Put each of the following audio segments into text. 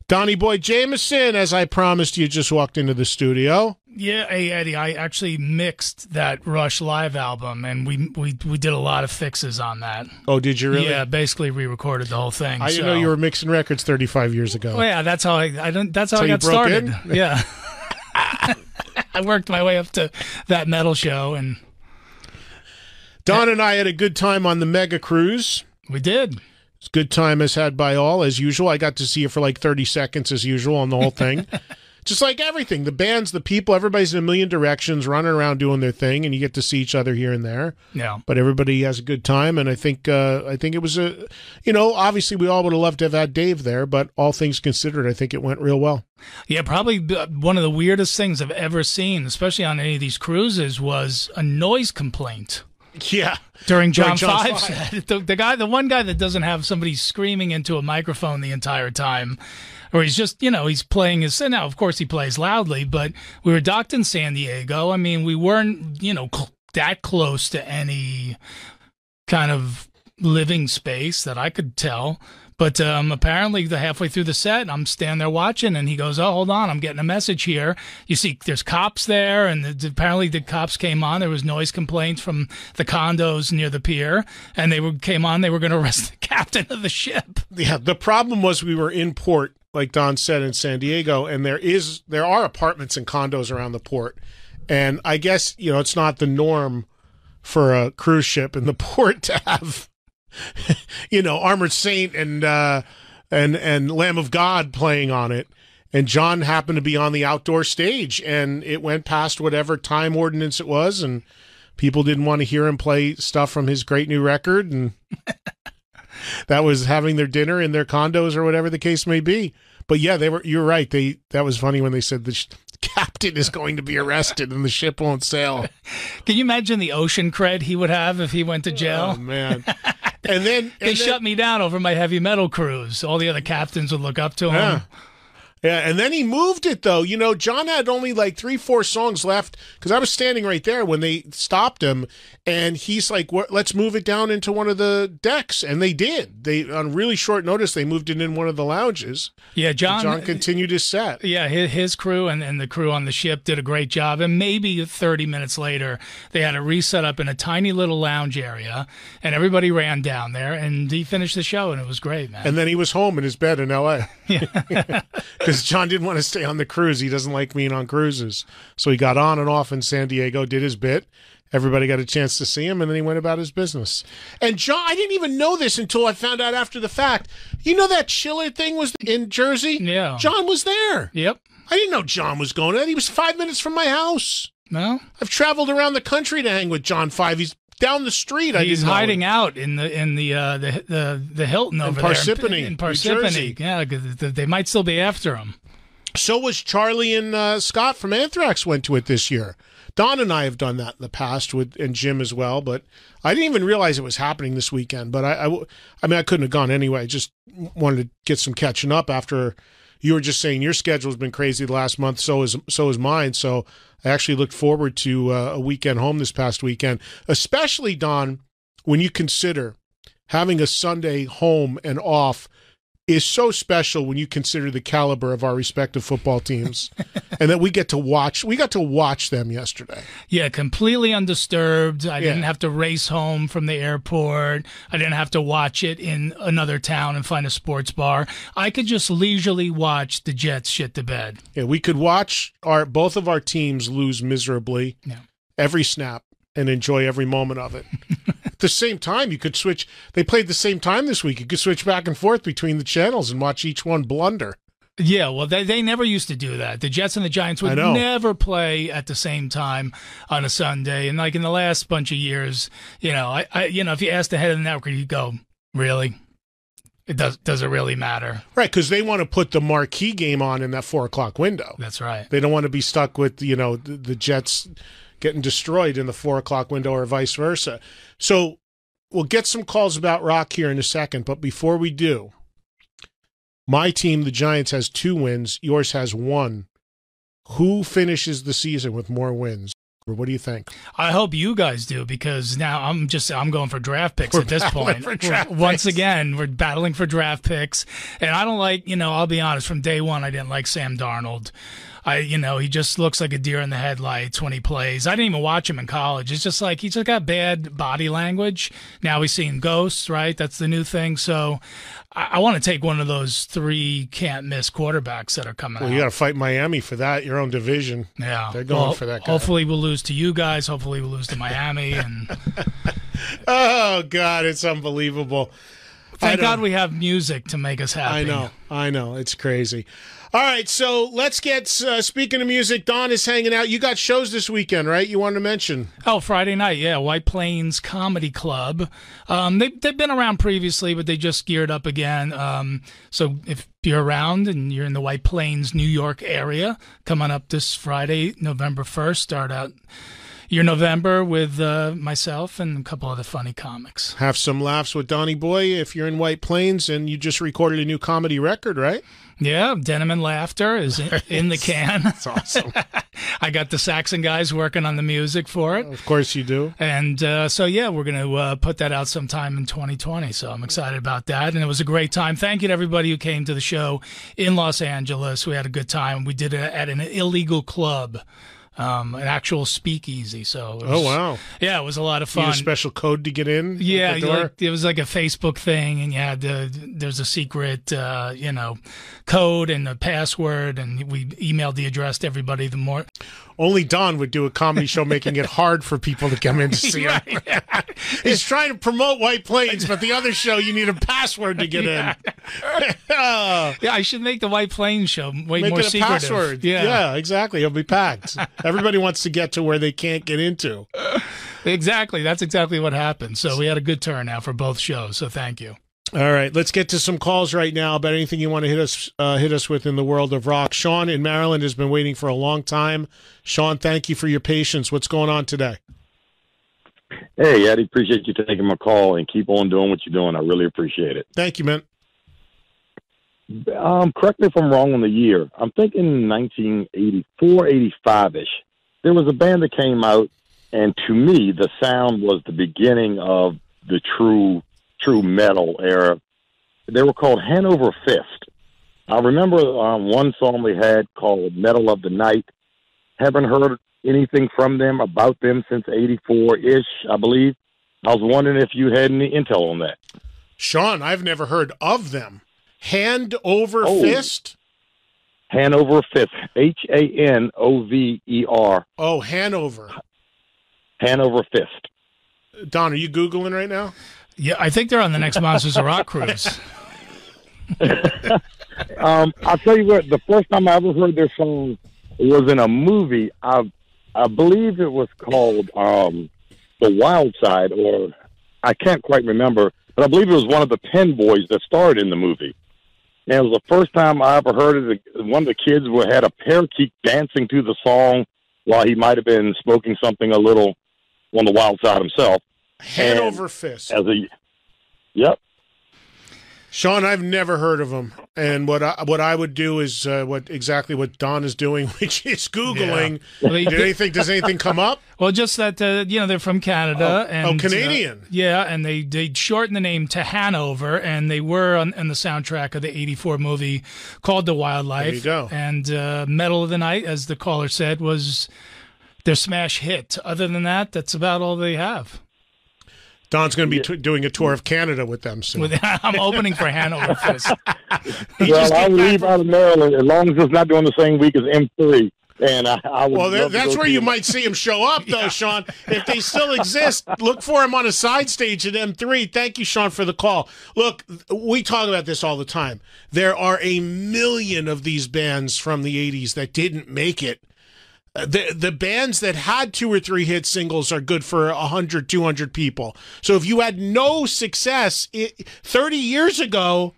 Donnie Boy Jamieson, as I promised you, just walked into the studio. Yeah, hey Eddie, I actually mixed that Rush live album, and we did a lot of fixes on that. Oh, did you really? Yeah, basically re-recorded the whole thing. I didn't know you were mixing records 35 years ago. Well, yeah, that's how I got started. Yeah, I worked my way up to that metal show, and Don and I had a good time on the Mega Cruise. We did. It's a good time as had by all, as usual. I got to see you for like 30 seconds as usual on the whole thing. Just like everything, the bands, the people, everybody's in a million directions, running around doing their thing, and you get to see each other here and there. Yeah. But everybody has a good time, and I think it was obviously we all would have loved to have had Dave there, but all things considered, I think it went real well. Yeah, probably one of the weirdest things I've ever seen, especially on any of these cruises, was a noise complaint. Yeah. During John 5 set. The one guy that doesn't have somebody screaming into a microphone the entire time, or he's just, he's playing his, now of course he plays loudly, but we were docked in San Diego. I mean, we weren't, that close to any kind of living space that I could tell. But apparently halfway through the set, I'm standing there watching, and he goes, "Oh, hold on, I'm getting a message here." You see, there's cops there, and apparently the cops came on. There was noise complaints from the condos near the pier, and they were going to arrest the captain of the ship. Yeah, the problem was we were in port, like Don said, in San Diego, and there are apartments and condos around the port. And I guess, it's not the norm for a cruise ship in the port to have Armored Saint and Lamb of God playing on it. And John happened to be on the outdoor stage, and it went past whatever time ordinance it was, and people didn't want to hear him play stuff from his great new record, and that was having their dinner in their condos or whatever the case may be. But yeah, you're right. That was funny when they said the captain is going to be arrested and the ship won't sail. Can you imagine the ocean cred he would have if he went to jail? Oh, man. And then they shut me down over my heavy metal cruise. All the other captains would look up to him. Yeah, and then he moved it, though. John had only like 3-4 songs left, because I was standing right there when they stopped him, and he's like, let's move it down into one of the decks. And they did. On really short notice, they moved it in one of the lounges. Yeah, John continued his set. Yeah, his crew and the crew on the ship did a great job. And maybe 30 minutes later, they had a reset up in a tiny little lounge area, and everybody ran down there, and he finished the show, and it was great, man. And then he was home in his bed in L.A. Yeah. Because John didn't want to stay on the cruise. He doesn't like being on cruises. So he got on and off in San Diego, did his bit. Everybody got a chance to see him, and then he went about his business. And John, I didn't even know this until I found out after the fact. That chiller thing was in Jersey? Yeah. John was there. Yep. I didn't know John was going there. He was 5 minutes from my house. No. I've traveled around the country to hang with John 5. He's down the street. He's hiding out in the Hilton over Parsippany, in Parsippany. Yeah, they might still be after him. So was Charlie and Scott from Anthrax went to it this year. Don and I have done that in the past and Jim as well, but I didn't even realize it was happening this weekend. But I couldn't have gone anyway. I just wanted to get some catching up after you were just saying your schedule's been crazy the last month. So is mine. So I actually looked forward to a weekend home this past weekend, especially, Don, when you consider having a Sunday home and off is so special when you consider the caliber of our respective football teams and that we got to watch them yesterday. Yeah, completely undisturbed. I didn't have to race home from the airport. I didn't have to watch it in another town and find a sports bar. I could just leisurely watch the Jets shit the bed. Yeah, we could watch both of our teams lose miserably every snap and enjoy every moment of it. At the same time, you could switch. They played the same time this week. You could switch back and forth between the channels and watch each one blunder. Yeah, well, they never used to do that. The Jets and the Giants would never play at the same time on a Sunday. And like in the last bunch of years, if you asked the head of the network, you go, really? Does it really matter? Right, because they want to put the marquee game on in that 4 o'clock window. That's right. They don't want to be stuck with, the Jets getting destroyed in the 4 o'clock window or vice versa. So we'll get some calls about Rock here in a second, but before we do, my team, the Giants, has 2 wins. Yours has 1. Who finishes the season with more wins? What do you think? I hope you guys do, because now I'm going for draft picks at this point. Once again, we're battling for draft picks, and I don't like, I'll be honest, from day one I didn't like Sam Darnold. He just looks like a deer in the headlights when he plays. I didn't even watch him in college. It's just like he's just got bad body language. Now he's seeing ghosts, right? That's the new thing. So I want to take one of those 3 can't-miss quarterbacks that are coming out. Well, you got to fight Miami for that, your own division. Yeah. They're going for that guy. Hopefully we'll lose to you guys. Hopefully we'll lose to Miami. And oh, God, it's unbelievable. Thank God we have music to make us happy. I know. It's crazy. All right, so let's get, speaking of music, Don is hanging out. You got shows this weekend, right? You wanted to mention. Oh, Friday night, yeah, White Plains Comedy Club. They've been around previously, but they just geared up again. So if you're around and you're in the White Plains, New York area, coming up this Friday, November 1st, start out your November with myself and a couple other funny comics. Have some laughs with Donnie Boy if you're in White Plains, and you just recorded a new comedy record, right? Yeah, Denim and Laughter is in the can. That's awesome. I got the Saxon guys working on the music for it. Of course you do. And so, yeah, we're going to put that out sometime in 2020. So I'm excited about that. And it was a great time. Thank you to everybody who came to the show in Los Angeles. We had a good time. We did it at an illegal club. An actual speakeasy. So it was, oh wow, yeah, it was a lot of fun. You had a special code to get in. Yeah, it was like a Facebook thing, and you had there's a secret, code and a password, and we emailed the address to everybody. The more only Don would do a comedy show, making it hard for people to come in to see him. He's trying to promote White Plains, but the other show you need a password to get in. Yeah, I should make the White Plains show more secretive. Password. Yeah, exactly. It'll be packed. Everybody wants to get to where they can't get into. Exactly. That's exactly what happened. So we had a good turnout for both shows. So thank you. All right, let's get to some calls right now about anything you want to hit us with in the world of rock. Sean in Maryland has been waiting for a long time. Sean, thank you for your patience. What's going on today? Hey, Eddie, appreciate you taking my call, and keep on doing what you're doing. I really appreciate it. Thank you, man. Correct me if I'm wrong on the year. I'm thinking 1984, 85-ish. There was a band that came out, and to me, the sound was the beginning of the true metal era. They were called Hanover Fist. I remember one song they had called Metal of the Night. Haven't heard anything from them, about them, since 84-ish, I believe. I was wondering if you had any intel on that. Sean, I've never heard of them. Hand over fist? Hanover Fist. Hanover. Oh, Hanover. Hanover Fist. Don, are you Googling right now? Yeah, I think they're on the next Monsters of Rock cruise. I'll tell you what, the first time I ever heard their song was in a movie. I believe it was called The Wild Side, or I can't quite remember, but I believe it was one of the Penn boys that starred in the movie. And it was the first time I ever heard it. One of the kids had a parakeet dancing to the song while he might have been smoking something a little on the wild side himself. Hanover Fist. Yep. Sean, I've never heard of them, and what I would do is exactly what Don is doing, which is Googling. Yeah. Does anything come up? Well, just that they're from Canada. And Canadian. And they shortened the name to Hanover, and they were on the soundtrack of the '84 movie called The Wildlife. There you go. And Metal of the Night, as the caller said, was their smash hit. Other than that, that's about all they have. Don's going to be doing a tour of Canada with them soon. I'm opening for Hanover Fist. Well, I'll leave out of Maryland as long as it's not doing the same week as M3. And I would that's where you might see him show up, though, Sean. If they still exist, look for him on a side stage at M3. Thank you, Sean, for the call. Look, we talk about this all the time. There are a million of these bands from the 80s that didn't make it. The bands that had 2 or 3 hit singles are good for 100, 200 people. So if you had no success 30 years ago,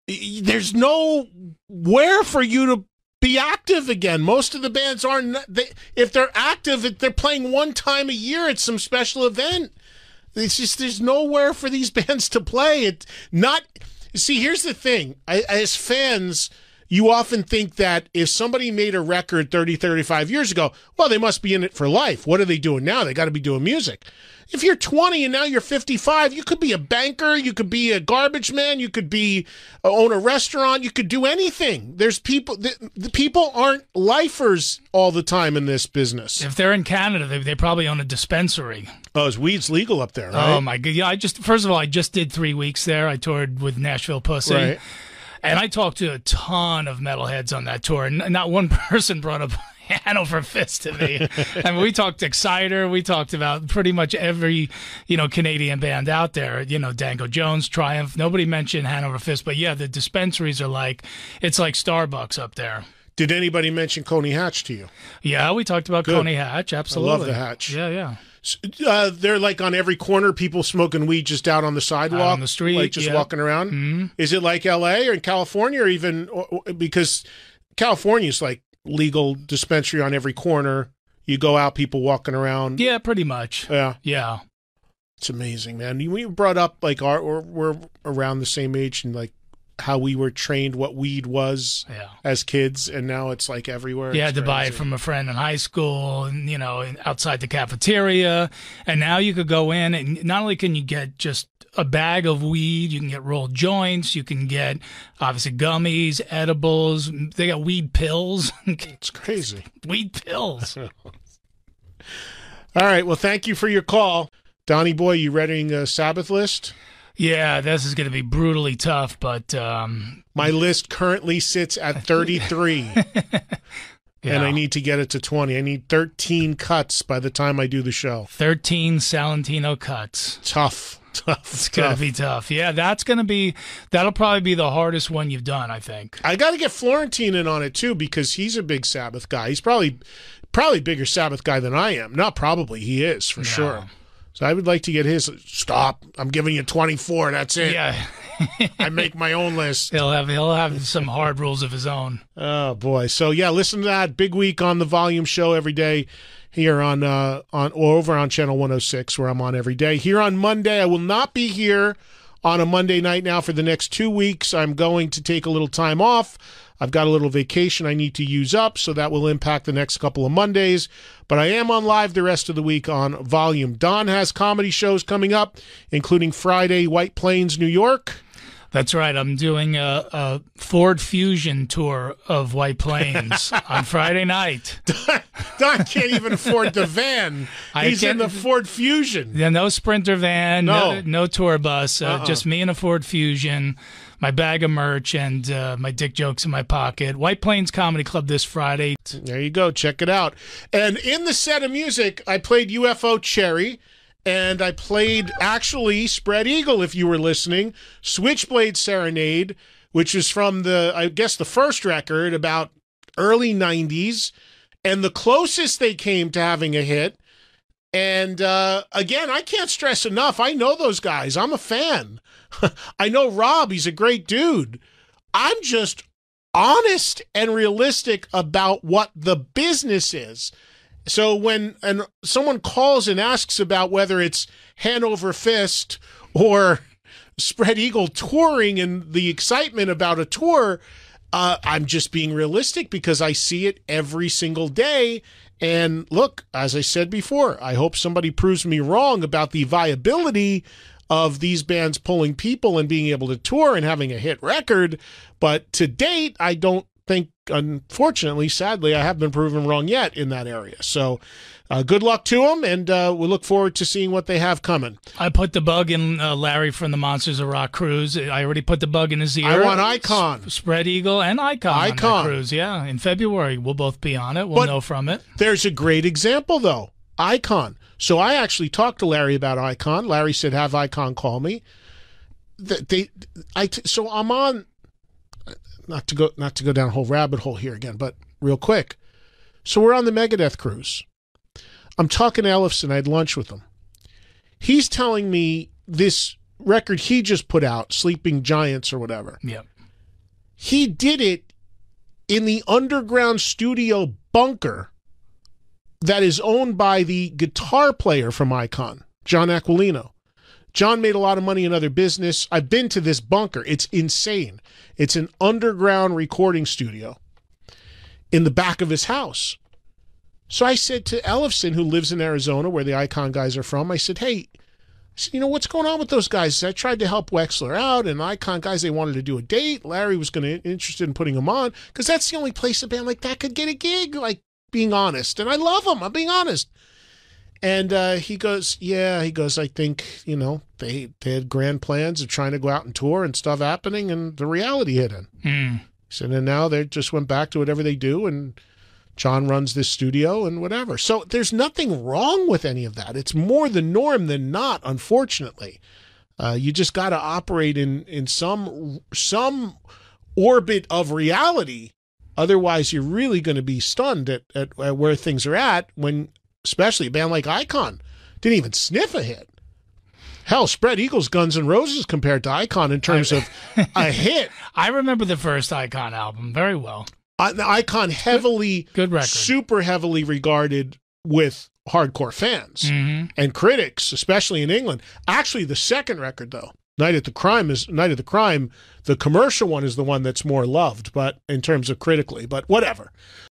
there's nowhere for you to be active again. Most of the bands aren't. If they're active, they're playing one time a year at some special event. It's just there's nowhere for these bands to play. See, here's the thing. As fans, you often think that if somebody made a record 30, 35 years ago, well, they must be in it for life. What are they doing now? They got to be doing music. If you're 20 and now you're 55, you could be a banker, you could be a garbage man, you could be own a restaurant, you could do anything. There's people, the people aren't lifers all the time in this business. If they're in Canada, they probably own a dispensary. Oh, is weed's legal up there, right? Oh my God! Yeah, first of all, I just did 3 weeks there. I toured with Nashville Pussy. Right. And I talked to a ton of metalheads on that tour, and not one person brought up Hanover Fist to me. I mean, we talked Exciter, we talked about pretty much every, Canadian band out there, Dango Jones, Triumph. Nobody mentioned Hanover Fist, but yeah, the dispensaries are it's like Starbucks up there. Did anybody mention Coney Hatch to you? Yeah, we talked about Good. Coney Hatch, absolutely. I love the Hatch. Yeah. They're like on every corner, people smoking weed just out on the sidewalk, out on the street, like just walking around. Mm-hmm. Is it like L.A. or in California, or even because California is like legal dispensary on every corner? You go out, people walking around. Yeah, pretty much. Yeah. It's amazing, man. We brought up like we're around the same age and like how we were trained what weed was as kids, and now it's like everywhere. You had to buy it from a friend in high school and, outside the cafeteria. And now you could go in and not only can you get just a bag of weed, you can get rolled joints, you can get obviously gummies, edibles. They got weed pills. It's crazy. Weed pills. All right. Well, thank you for your call. Donnie Boy, you readying a Sabbath list? Yeah, this is going to be brutally tough, but... my list currently sits at 33, and I need to get it to 20. I need 13 cuts by the time I do the show. 13 Salentino cuts. Tough. It's going to be tough. Yeah, that'll probably be the hardest one you've done, I think. I got to get Florentine in on it, too, because he's a big Sabbath guy. He's probably bigger Sabbath guy than I am. Not probably, he is, for sure. So I would like to get his. Stop. I'm giving you 24. That's it. Yeah. I make my own list. He'll have some hard rules of his own. Oh, boy. So, yeah, listen to that. Big week on the Volume Show every day here on over on Channel 106, where I'm on every day. Here on Monday, I will not be here on a Monday night now for the next 2 weeks. I'm going to take a little time off. I've got a little vacation I need to use up, so that will impact the next couple of Mondays. But I am on live the rest of the week on Volume. Don has comedy shows coming up, including Friday, White Plains, New York. That's right. I'm doing a Ford Fusion tour of White Plains on Friday night. Don can't even afford the van. He's in the Ford Fusion. Yeah, no Sprinter van, no tour bus, just me in a Ford Fusion, my bag of merch, and my dick jokes in my pocket. White Plains Comedy Club this Friday. There you go. Check it out. And in the set of music, I played UFO Cherry. And I played, actually, Spread Eagle, if you were listening, Switchblade Serenade, which is from the first record, about early 90s, and the closest they came to having a hit. And, again, I can't stress enough, I know those guys. I'm a fan. I know Rob, he's a great dude. I'm just honest and realistic about what the business is. So when someone calls and asks about whether it's Hanover Fist or Spread Eagle touring and the excitement about a tour, I'm just being realistic because I see it every single day. And look, as I said before, I hope somebody proves me wrong about the viability of these bands pulling people and being able to tour and having a hit record. But to date, I don't think, unfortunately, sadly, I haven't been proven wrong yet in that area. So good luck to them, and we look forward to seeing what they have coming. I put the bug in Larry from the Monsters of Rock cruise. I already put the bug in his ear. I want Icon. Spread Eagle and Icon on that cruise. Yeah, in February. We'll both be on it. We'll know from it. There's a great example, though. Icon. So I actually talked to Larry about Icon. Larry said, have Icon call me. So I'm on... Not to go down a whole rabbit hole here again, but real quick. So we're on the Megadeth cruise. I'm talking to Ellefson. I had lunch with him. He's telling me this record he just put out, Sleeping Giants or whatever. Yep. He did it in the underground studio bunker that is owned by the guitar player from Icon, John Aquilino. John made a lot of money in other business. I've been to this bunker. It's insane. It's an underground recording studio in the back of his house. So I said to Ellefson, who lives in Arizona, where the Icon guys are from, I said, hey, what's going on with those guys? I tried to help Wexler out, and Icon guys, they wanted to do a date. Larry was interested in putting him on, because that's the only place a band like that could get a gig, like, being honest. And I love him. I'm being honest. And he goes, I think, they had grand plans of trying to go out and tour and stuff happening, and the reality hit in. He said, and now they just went back to whatever they do, and John runs this studio and whatever. So there's nothing wrong with any of that. It's more the norm than not, unfortunately. You just got to operate in some orbit of reality. Otherwise, you're really going to be stunned at where things are at when, especially a band like Icon, didn't even sniff a hit. Hell, Spread Eagles, Guns N' Roses compared to Icon in terms of a hit. I remember the first Icon album very well. The Icon good record, super heavily regarded with hardcore fans and critics, especially in England. Actually, the second record, though, Night of the Crime, the commercial one is the one that's more loved, but in terms of critically, but whatever.